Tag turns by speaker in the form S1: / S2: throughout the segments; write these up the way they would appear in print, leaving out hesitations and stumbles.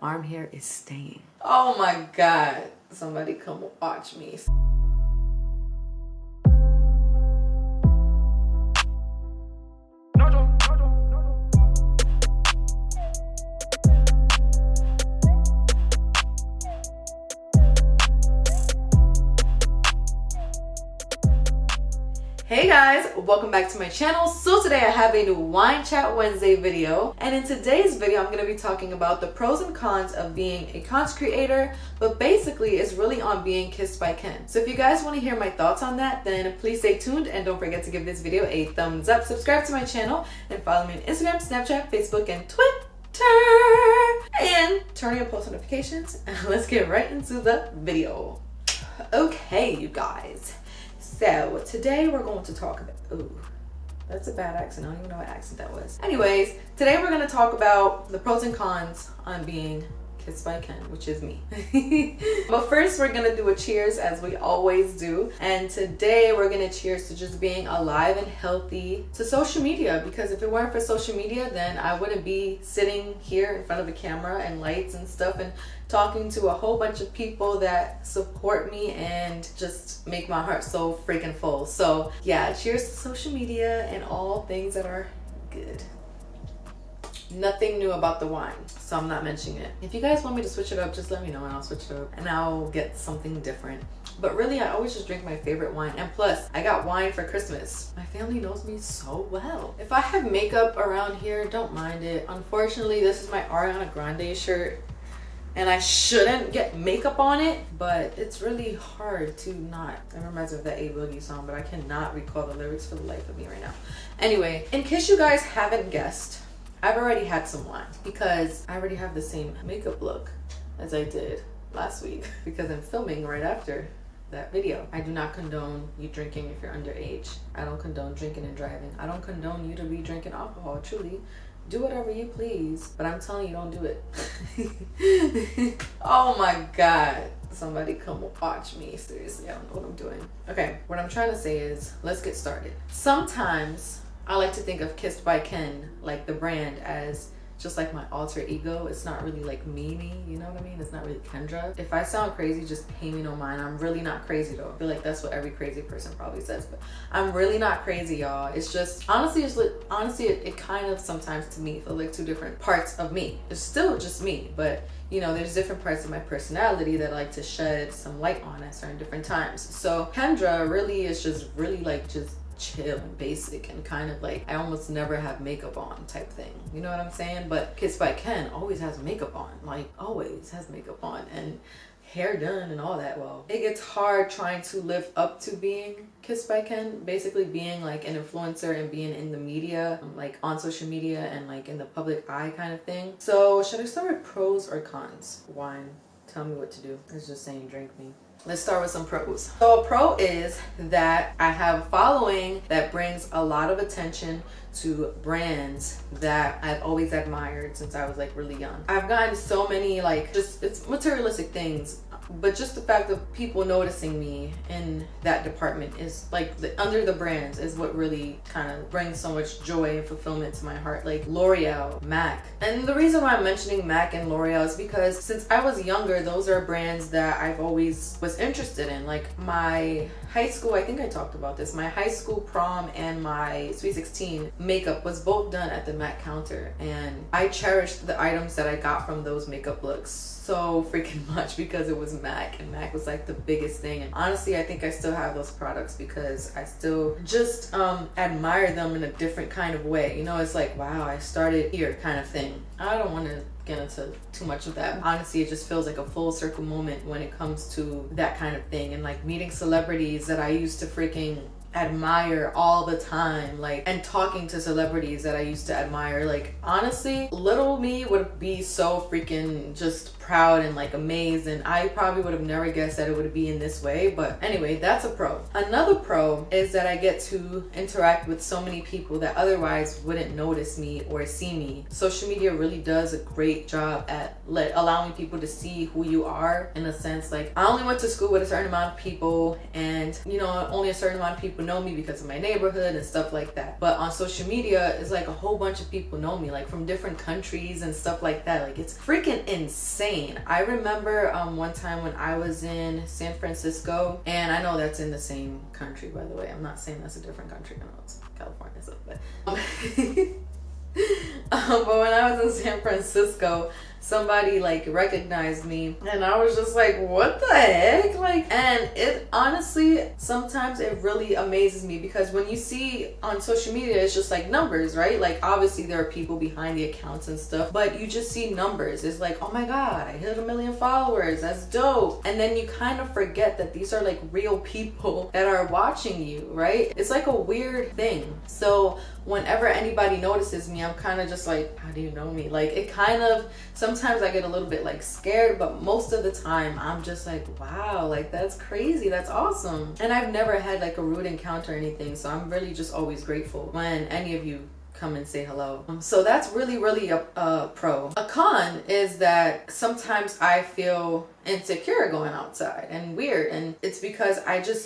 S1: arm hair is staying. Oh my God. Somebody come watch me. Hey guys, welcome back to my channel. So today I have a new Wine Chat Wednesday video, and in today's video I'm going to be talking about the pros and cons of being a content creator, but basically it's really on being kissed by Ken. So if you guys want to hear my thoughts on that, then please stay tuned and don't forget to give this video a thumbs up, subscribe to my channel, and follow me on Instagram, Snapchat, Facebook, and Twitter, and turn on your post notifications, and let's get right into the video. Okay, you guys. So today we're going to talk about, ooh, that's a bad accent. I don't even know what accent that was. Anyways, today we're going to talk about the pros and cons on being kissed by Ken, which is me. But first we're going to do a cheers as we always do. And today we're going to cheers to just being alive and healthy to social media, because if it weren't for social media, then I wouldn't be sitting here in front of a camera and lights and stuff and talking to a whole bunch of people that support me and just make my heart so freaking full. So yeah, cheers to social media and all things that are good. Nothing new about the wine, so I'm not mentioning it. If you guys want me to switch it up, just let me know and I'll switch it up and I'll get something different. But really, I always just drink my favorite wine. And plus, I got wine for Christmas. My family knows me so well. If I have makeup around here, don't mind it. Unfortunately, this is my Ariana Grande shirt and I shouldn't get makeup on it, but it's really hard to not. It reminds me of that A Boogie song, but I cannot recall the lyrics for the life of me right now. Anyway, in case you guys haven't guessed, I've already had some wine because I already have the same makeup look as I did last week because I'm filming right after that video. I do not condone you drinking if you're underage. I don't condone drinking and driving. I don't condone you to be drinking alcohol, truly. Do whatever you please, but I'm telling you, don't do it. Oh my God. Somebody come watch me. Seriously, I don't know what I'm doing. Okay, what I'm trying to say is, let's get started. Sometimes I like to think of Kissed by Ken, like the brand, as just like my alter ego. It's not really like me, you know what I mean? It's not really Kendra. If I sound crazy, just pay me no mind. I'm really not crazy though. I feel like that's what every crazy person probably says, but I'm really not crazy, y'all. It's just, honestly, it kind of sometimes to me feel like two different parts of me. It's still just me, but you know, there's different parts of my personality that I like to shed some light on at certain different times. So Kendra really is just really like just chill and basic and kind of like I almost never have makeup on type thing, you know what I'm saying? But Kissed by Ken always has makeup on, like always has makeup on and hair done and all that. Well, it gets hard trying to live up to being Kissed by Ken, basically being like an influencer and being in the media, like on social media and like in the public eye kind of thing. So should I start with pros or cons? Wine, tell me what to do. It's just saying drink me. Let's start with some pros. So a pro is that I have a following that brings a lot of attention to brands that I've always admired since I was like really young. I've gotten so many like it's materialistic things, but just the fact of people noticing me in that department is like under the brands is what really kind of brings so much joy and fulfillment to my heart. Like L'Oreal, MAC. And the reason why I'm mentioning MAC and L'Oreal is because since I was younger, those are brands that I've always was interested in. Like my high school, I think I talked about this, my high school prom and my Sweet 16 makeup was both done at the MAC counter, and I cherished the items that I got from those makeup looks so freaking much because it was MAC, and MAC was like the biggest thing. And honestly, I think I still have those products because I still just admire them in a different kind of way. You know, it's like, wow, I started here kind of thing. I don't want to get into too much of that. Honestly, it just feels like a full circle moment when it comes to that kind of thing, and like meeting celebrities that I used to freaking admire all the time, like, and talking to celebrities that I used to admire. Like, honestly, little me would be so freaking just proud and like amazed, and I probably would have never guessed that it would be in this way. But anyway, that's a pro. Another pro is that I get to interact with so many people that otherwise wouldn't notice me or see me. Social media really does a great job at allowing people to see who you are, in a sense. Like, I only went to school with a certain amount of people, and you know, only a certain amount of people people know me because of my neighborhood and stuff like that. But on social media, it's like a whole bunch of people know me, like from different countries and stuff like that. Like it's freaking insane. I remember one time when I was in San Francisco, and I know that's in the same country, by the way. I'm not saying that's a different country. I know it's California, so, but but when I was in San Francisco, somebody like recognized me, and I was just like, what the heck? Like, and it honestly, sometimes it really amazes me, because when you see on social media, it's just like numbers, right? Like obviously there are people behind the accounts and stuff, but you just see numbers. It's like, oh my God, I hit 1 million followers. That's dope. And then you kind of forget that these are like real people that are watching you, right? It's like a weird thing. So whenever anybody notices me, I'm kind of just like, how do you know me? Like it kind of, sometimes I get a little bit like scared, but most of the time I'm just like, wow, like that's crazy, that's awesome. And I've never had like a rude encounter or anything, so I'm really just always grateful when any of you come and say hello. So that's really a pro. A con is that sometimes I feel insecure going outside and weird, and it's because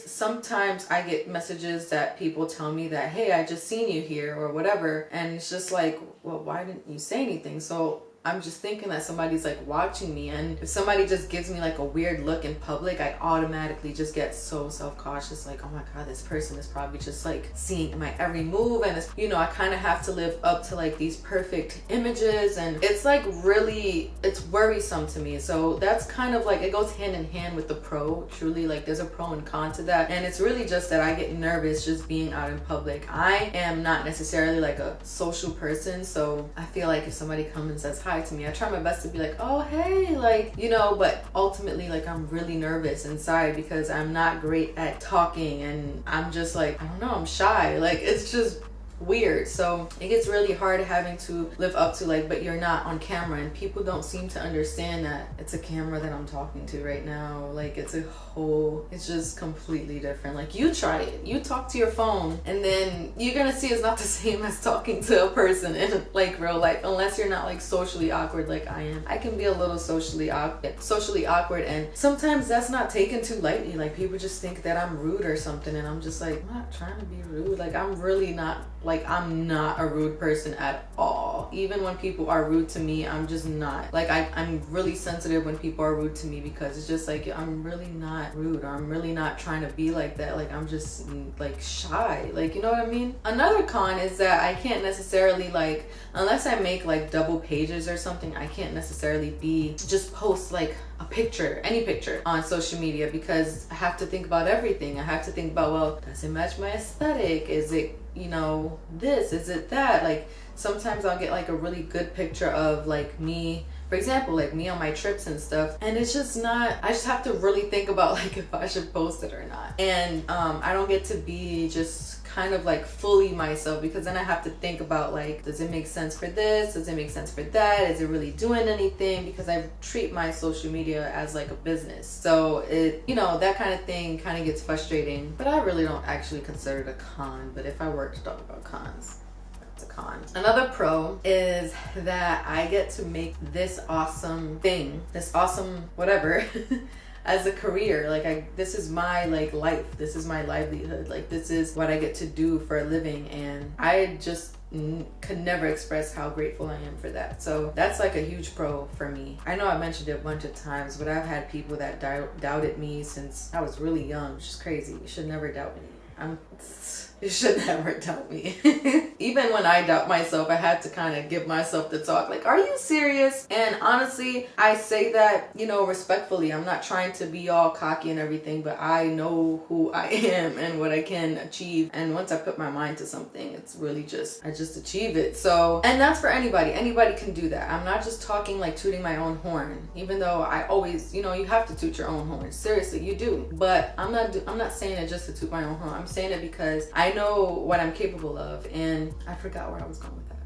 S1: sometimes I get messages that people tell me that, hey, I just seen you here or whatever, and it's just like, well, why didn't you say anything? So I'm just thinking that somebody's like watching me, and if somebody just gives me like a weird look in public, I automatically just get so self-cautious, like, oh my God, this person is probably just like seeing my every move, and it's, you know, I kind of have to live up to like these perfect images, and it's like really, it's worrisome to me. So that's kind of like, it goes hand in hand with the pro, truly. Like there's a pro and con to that, and it's really just that I get nervous just being out in public. I am not necessarily like a social person, so I feel like if somebody comes and says hi to me, I try my best to be like, oh hey, like, you know, but ultimately like I'm really nervous inside because I'm not great at talking, and I'm just like, I don't know, I'm shy. Like it's just weird. So it gets really hard having to live up to like, but you're not on camera, and people don't seem to understand that it's a camera that I'm talking to right now. Like it's it's just completely different. Like you try it, you talk to your phone, and then you're gonna see it's not the same as talking to a person in like real life, unless you're not like socially awkward like I am. I can be a little socially awkward, and sometimes that's not taken too lightly. Like people just think that I'm rude or something, and I'm just like, I'm not trying to be rude. Like I'm really not. Like I'm not a rude person at all. Even when people are rude to me, I'm just not. Like I'm really sensitive when people are rude to me, because it's just like, I'm really not rude, or I'm really not trying to be like that. Like I'm just like shy, like, you know what I mean? Another con is that I can't necessarily, like, unless I make like double pages or something, I can't necessarily just post like a picture, any picture on social media, because I have to think about everything. I have to think about, well, does it match my aesthetic? Is it, you know, this? Is it that? Like sometimes I'll get like a really good picture of like me, for example, like me on my trips and stuff, and it's just not, I just have to really think about like if I should post it or not. And I don't get to be just kind of like fully myself, because then I have to think about like, does it make sense for this? Does it make sense for that? Is it really doing anything? Because I treat my social media as like a business. So it, you know, that kind of thing kind of gets frustrating, but I really don't actually consider it a con. But if I were to talk about cons, a con. Another pro is that I get to make this awesome thing, this awesome whatever as a career. Like this is my like life, this is my livelihood, like this is what I get to do for a living, and I just could never express how grateful I am for that. So that's like a huge pro for me. I know I mentioned it a bunch of times, but I've had people that doubted me since I was really young, which is crazy. You should never doubt me. You should never doubt me. Even when I doubt myself, I had to kind of give myself the talk, like, are you serious? And honestly, I say that, you know, respectfully. I'm not trying to be all cocky and everything, but I know who I am and what I can achieve. And once I put my mind to something, it's really just, I just achieve it. So, and that's for anybody. Anybody can do that. I'm not just talking like tooting my own horn, even though I always, you know, you have to toot your own horn. Seriously, you do. But I'm not saying it just to toot my own horn. I'm saying it because I know what I'm capable of, and I forgot where I was going with that.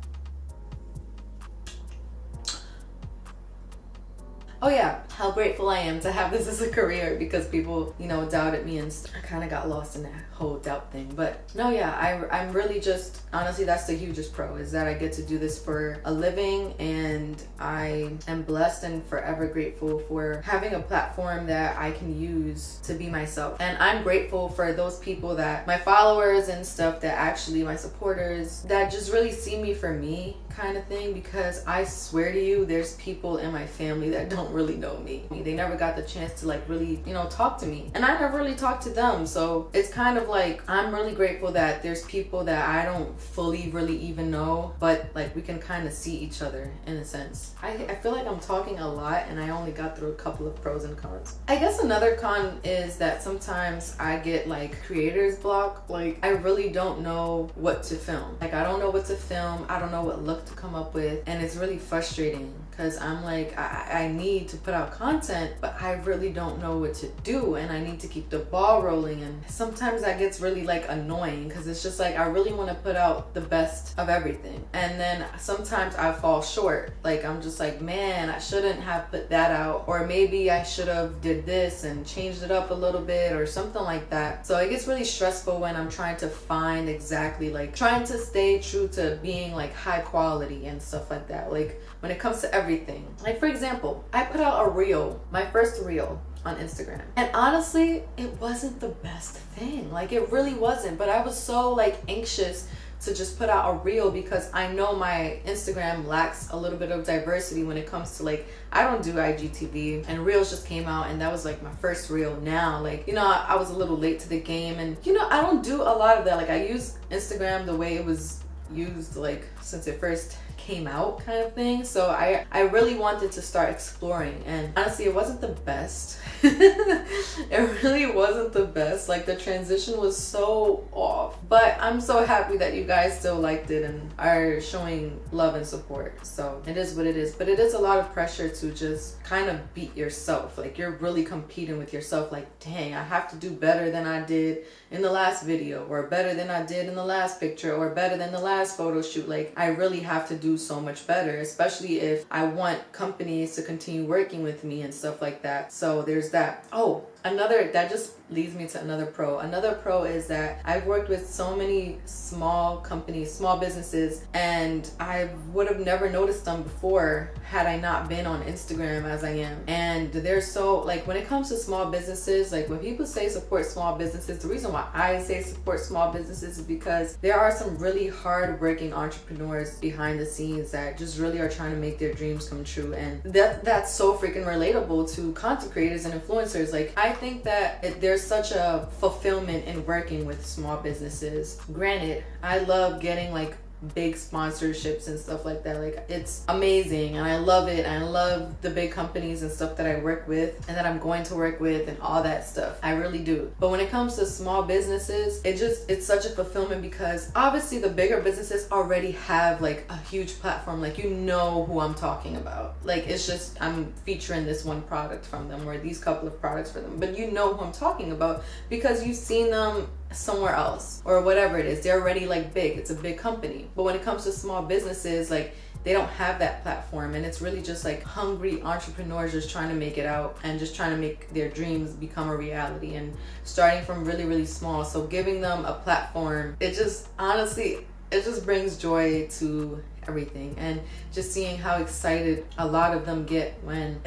S1: Oh yeah, how grateful I am to have this as a career, because people, you know, doubted me, and I kind of got lost in that whole doubt thing. But no, yeah, I'm really just, honestly, that's the hugest pro, is that I get to do this for a living, and I am blessed and forever grateful for having a platform that I can use to be myself. And I'm grateful for those people, that my followers and stuff, that actually my supporters, that just really see me for me, kind of thing, because I swear to you, there's people in my family that don't really know me. They never got the chance to like really, you know, talk to me, and I never really talked to them. So it's kind of like, I'm really grateful that there's people that I don't fully really even know, but like we can kind of see each other in a sense. I feel like I'm talking a lot, and I only got through a couple of pros and cons. I guess another con is that sometimes I get like creator's block. Like, I really don't know what to film. Like, I don't know what to film. I don't know what look to come up with, and it's really frustrating, because I'm like, I need to put out content, but I really don't know what to do, and I need to keep the ball rolling. And sometimes that gets really like annoying, because it's just like, I really want to put out the best of everything, and then sometimes I fall short. Like, I'm just like, man, I shouldn't have put that out, or maybe I should have did this and changed it up a little bit, or something like that. So it gets really stressful when I'm trying to find exactly, like, trying to stay true to being like high quality and stuff like that. Like, when it comes to everything, like, for example, I put out a reel, my first reel on Instagram, and honestly, it wasn't the best thing. Like, it really wasn't. But I was so like anxious to just put out a reel, because I know my Instagram lacks a little bit of diversity when it comes to, like, I don't do IGTV, and reels just came out, and that was like my first reel. Now, like, you know, I was a little late to the game, and you know, I don't do a lot of that. Like, I use Instagram the way it was used, like, since it first came out, kind of thing. So I really wanted to start exploring, and honestly, it wasn't the best. It really wasn't the best. Like, the transition was so off, but I'm so happy that you guys still liked it and are showing love and support. So it is what it is. But it is a lot of pressure to just kind of beat yourself. Like, you're really competing with yourself. Like, dang, I have to do better than I did in the last video, or better than I did in the last picture, or better than the last photo shoot. Like, I really have to do so much better, especially if I want companies to continue working with me and stuff like that. So there's that. Oh, that just leads me to another pro. Another pro is that I've worked with so many small companies, small businesses, and I would have never noticed them before had I not been on Instagram as I am. And they're so, like, when it comes to small businesses, like, when people say support small businesses, the reason why I say support small businesses is because there are some really hard-working entrepreneurs behind the scenes that just really are trying to make their dreams come true. And that's so freaking relatable to content creators and influencers. Like, I think that there's such a fulfillment in working with small businesses. Granted, I love getting like big sponsorships and stuff like that. Like, it's amazing, and I love it, and I love the big companies and stuff that I work with and that I'm going to work with and all that stuff. I really do. But when it comes to small businesses, it's such a fulfillment, because obviously the bigger businesses already have like a huge platform. Like, you know who I'm talking about. Like, it's just, I'm featuring this one product from them, or these couple of products for them, but you know who I'm talking about because you've seen them somewhere else, or whatever it is. They're already like big. It's a big company. But when it comes to small businesses, like, they don't have that platform, and it's really just like hungry entrepreneurs just trying to make it out and just trying to make their dreams become a reality, and starting from really, really small. So giving them a platform, it just, honestly, it just brings joy to everything. And just seeing how excited a lot of them get when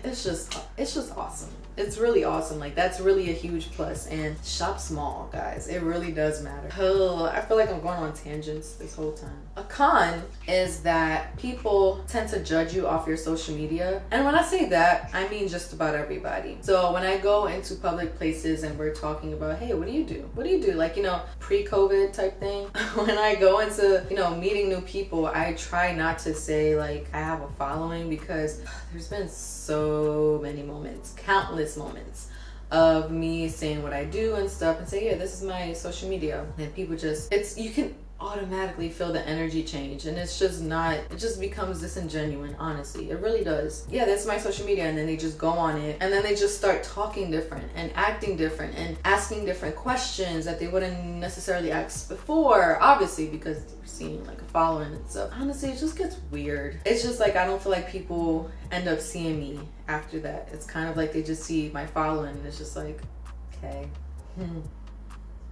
S1: it's just awesome. It's really awesome. Like, that's really a huge plus. And shop small, guys. It really does matter. Oh, I feel like I'm going on tangents this whole time. A con is that people tend to judge you off your social media. And when I say that, I mean just about everybody. So when I go into public places and we're talking about, hey, what do you do? What do you do? Like, you know, pre-COVID type thing. When I go into, you know, meeting new people, I try not to say like I have a following, because there's been so many moments, countless moments of me saying what I do and stuff, and say, yeah, this is my social media, and people just, automatically feel the energy change, and it's just not, it just becomes disingenuous. Honestly, it really does. Yeah, that's my social media, and then they just go on it, and then they just start talking different and acting different and asking different questions that they wouldn't necessarily ask before, obviously because they're seeing like a following and stuff. Honestly, it just gets weird. It's just like I don't feel like people end up seeing me after that. It's kind of like they just see my following and it's just like, okay.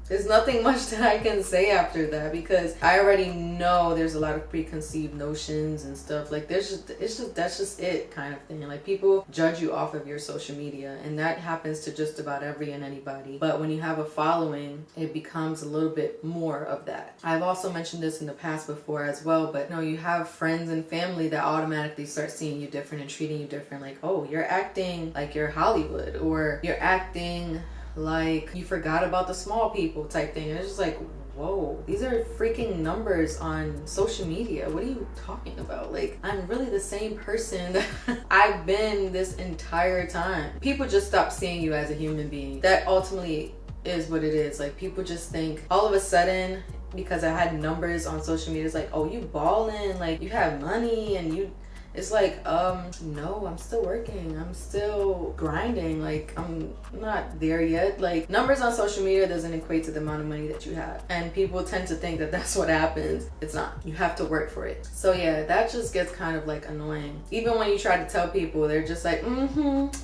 S1: There's nothing much that I can say after that, because I already know there's a lot of preconceived notions and stuff. Like that's just it kind of thing. Like people judge you off of your social media, and that happens to just about every and anybody. But when you have a following, it becomes a little bit more of that. I've also mentioned this in the past before as well, but you have friends and family that automatically start seeing you different and treating you different. Like, oh, you're acting like you're Hollywood, or you're acting like you forgot about the small people type thing. And it's just like, whoa, these are freaking numbers on social media. What are you talking about? Like, I'm really the same person that I've been this entire time. People just stop seeing you as a human being. That ultimately is what it is. Like, people just think all of a sudden, because I had numbers on social media, it's like, oh, you balling, like you have money, and you, it's like, no, I'm still working. I'm still grinding. Like, I'm not there yet. Like, numbers on social media doesn't equate to the amount of money that you have. And people tend to think that that's what happens. It's not. You have to work for it. So yeah, that just gets kind of like annoying. Even when you try to tell people, they're just like,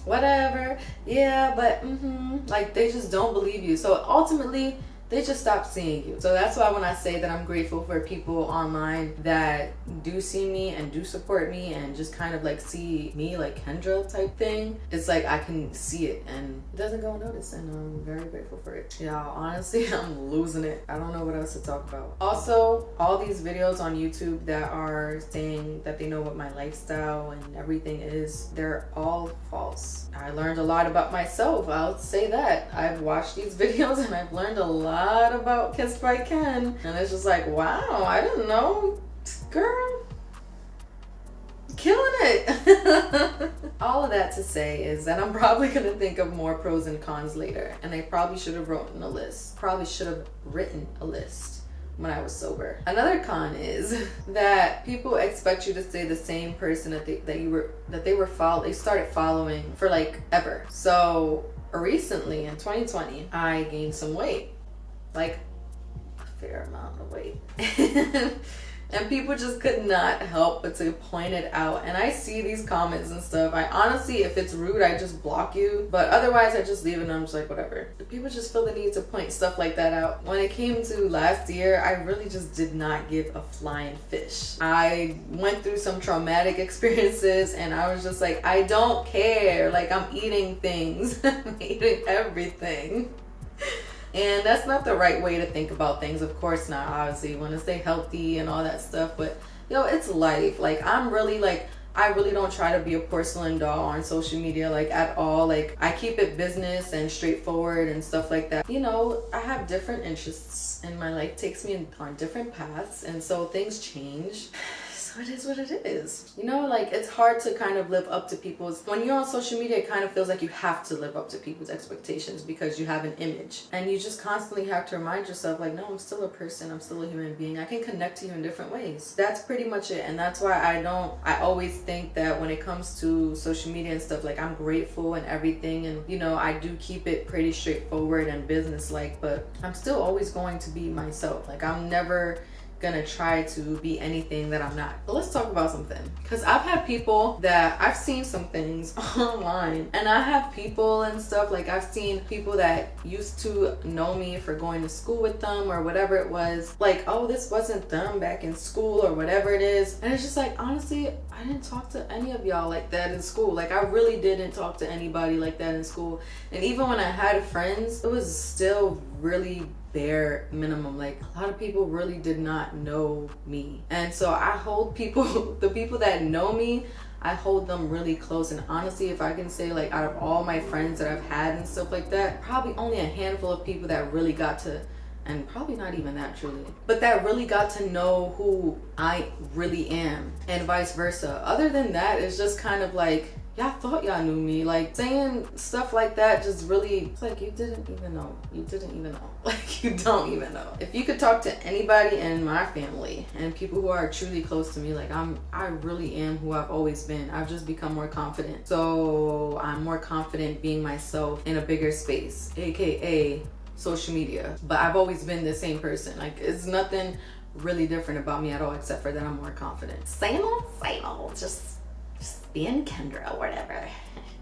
S1: whatever. Yeah, but like they just don't believe you. So ultimately, they just stop seeing you. So that's why when I say that I'm grateful for people online that do see me and do support me and just kind of like see me like Kendra type thing, it's like I can see it and it doesn't go unnoticed, and I'm very grateful for it. Y'all, honestly, I'm losing it. I don't know what else to talk about. Also, all these videos on YouTube that are saying that they know what my lifestyle and everything is, they're all false. I learned a lot about myself, I'll say that. I've watched these videos and I've learned a lot about KissedByKen, and it's just like, wow, I didn't know, girl, killing it. All of that to say is that I'm probably gonna think of more pros and cons later, and I probably should have written a list. When I was sober. Another con is that people expect you to stay the same person that they started following for like ever. So recently in 2020, I gained some weight, like a fair amount of weight. And people just could not help but to point it out. And I see these comments and stuff. I honestly, if it's rude, I just block you. But otherwise, I just leave it and I'm just like, whatever. People just feel the need to point stuff like that out. When it came to last year, I really just did not give a flying fish. I went through some traumatic experiences and I was just like, I don't care. Like, I'm eating things. I'm eating everything. And that's not the right way to think about things. Of course not, obviously. You want to stay healthy and all that stuff. But, it's life. Like, I really don't try to be a porcelain doll on social media, like, at all. Like, I keep it business and straightforward and stuff like that. I have different interests and my life takes me on different paths. And so things change. So it is what it is. Like, it's hard to kind of live up to people's, when you're on social media, it kind of feels like you have to live up to people's expectations because you have an image. And you just constantly have to remind yourself, like, no, I'm still a person. I'm still a human being. I can connect to you in different ways. That's pretty much it. And that's why I always think that when it comes to social media and stuff, like, I'm grateful and everything. And, I do keep it pretty straightforward and business-like, but I'm still always going to be myself. Like, I'm never gonna try to be anything that I'm not. But let's talk about something, because I've had people that I've seen some things online, and I have people and stuff, like I've seen people that used to know me for going to school with them or whatever it was, like, oh, this wasn't them back in school or whatever it is. And it's just like, honestly, I didn't talk to any of y'all like that in school. Like, I really didn't talk to anybody like that in school. And even when I had friends, it was still really bare minimum. Like, a lot of people really did not know me, and so I hold people the people that know me, I hold them really close. And honestly, if I can say, like, out of all my friends that I've had and stuff like that, probably only a handful of people that really got to, and probably not even that truly, but that really got to know who I really am, and vice versa. Other than that, it's just kind of like, y'all thought y'all knew me. Like, saying stuff like that just really, it's like, you didn't even know. You didn't even know. Like, you don't even know. If you could talk to anybody in my family and people who are truly close to me, like, I really am who I've always been. I've just become more confident. So I'm more confident being myself in a bigger space, aka social media. But I've always been the same person. Like, it's nothing really different about me at all, except for that I'm more confident. Same old, just being Kendra, whatever.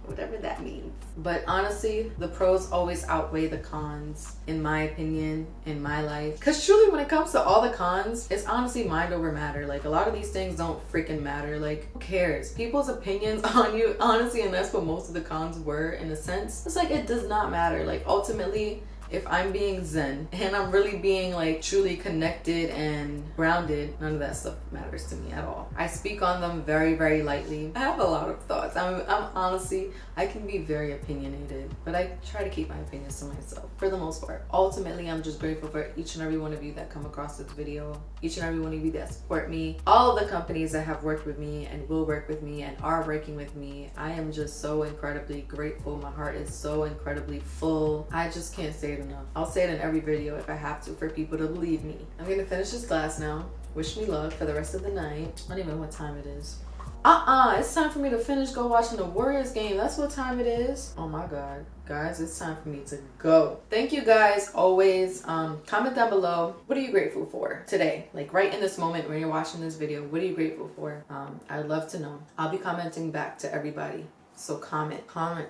S1: Whatever that means. But honestly, the pros always outweigh the cons, in my opinion, in my life. Because truly, when it comes to all the cons, it's honestly mind over matter. Like, a lot of these things don't freaking matter. Like, who cares? People's opinions on you, honestly, and that's what most of the cons were, in a sense. It's like, it does not matter. Like, ultimately, if I'm being zen and I'm really being like truly connected and grounded, none of that stuff matters to me at all. I speak on them very, very lightly. I have a lot of thoughts. I'm honestly, I can be very opinionated, but I try to keep my opinions to myself for the most part. Ultimately, I'm just grateful for each and every one of you that come across this video, each and every one of you that support me, all of the companies that have worked with me and will work with me and are working with me. I am just so incredibly grateful. My heart is so incredibly full. I just can't say it enough. I'll say it in every video if I have to for people to believe me. I'm gonna finish this glass now. Wish me luck for the rest of the night. I don't even know what time it is. It's time for me to finish go watching the Warriors game. That's what time it is. Oh my God. Guys, it's time for me to go. Thank you guys always. Comment down below. What are you grateful for today? Like right in this moment when you're watching this video, what are you grateful for? I'd love to know. I'll be commenting back to everybody. So comment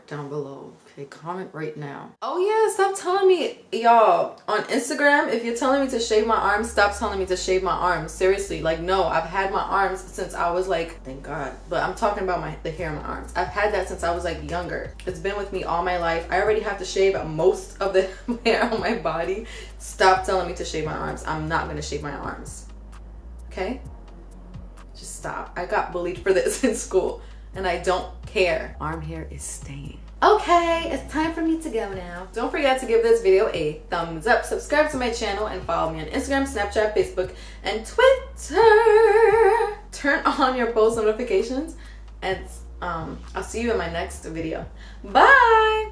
S1: down below. Okay, comment right now. Oh yeah, stop telling me, y'all, on Instagram, if you're telling me to shave my arms, stop telling me to shave my arms. Seriously, like, no, I've had my arms since I was like, thank God. But I'm talking about the hair on my arms. I've had that since I was like younger. It's been with me all my life. I already have to shave most of the hair on my body. Stop telling me to shave my arms. I'm not gonna shave my arms. Okay? Just stop. I got bullied for this in school. And I don't care. Arm hair is staying. Okay, it's time for me to go now. Don't forget to give this video a thumbs up, subscribe to my channel, and follow me on Instagram, Snapchat, Facebook, and Twitter. Turn on your post notifications, and I'll see you in my next video. Bye!